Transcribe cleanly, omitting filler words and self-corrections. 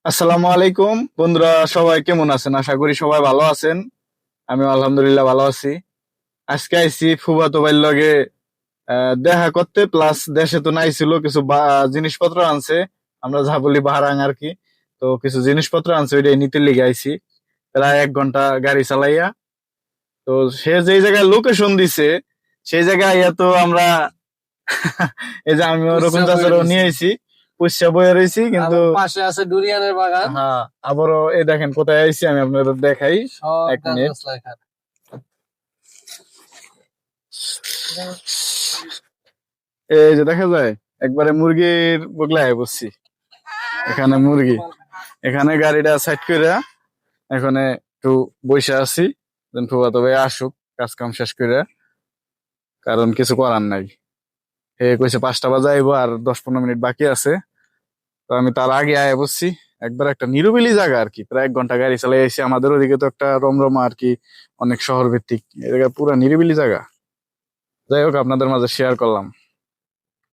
আসসালামু আলাইকুম বন্ধুরা, সবাই কেমন আছেন? আশা করি সবাই ভালো আছেন। আমি আলহামদুলিল্লাহ ভালো আছি। আজকে আইছি ফুফাতো ভাইয়ের লগে দেখা করতে, প্লাস দেশে তো নাই ছিল কিছু জিনিসপত্র আনছে। আমরা যা বলি বাহারাং আর কি। তো কিছু জিনিসপত্র আনছে, ওইটাই নিতে লিগে আইছি। প্রায় 1 ঘন্টা গাড়ি চালাইয়া। তো সে যেই জায়গায় লোকেশন দিছে সেই জায়গায় আইয়া তো আমরা এই যে আমি ওরকম উৎসব হয়ে চাচারও রয়েছে। নিয়ে আইছি, পুষা বয়ে রয়েছি কিন্তু। আবার পাশে আছে ডুরিয়ানের বাগান। হ্যাঁ, আবারও এই দেখেন কোথায় আইছি, আমি আপনাদের দেখাই। সব এক গাছ মিনিট। গাছলা এখানে। এই যে দেখা যায় একবারে মুরগির বগলায় বসছি। এখানে মুরগি, এখানে গাড়িটা সাইড করে এখানে একটু বসে আছি। ফুফাতো ভাই আসুক কাজ কাম শেষ করে, কারণ কিছু করার নাই। এ কইছে 5টা বাজে আইবো, আর 10-15 মিনিট বাকি আছে। তো আমি তার আগে আয় বসছি। একবার একটা নিরিবিলি জায়গা আর কি, প্রায় 1 ঘন্টা গাড়ি চালাই আইছি। আমাদের ওদিকে তো একটা রমরমা আর কি, অনেক শহর ভিত্তিক। এই জায়গা পুরা নিরিবিলি জায়গা। যাই হোক, আপনাদের মাঝে শেয়ার করলাম।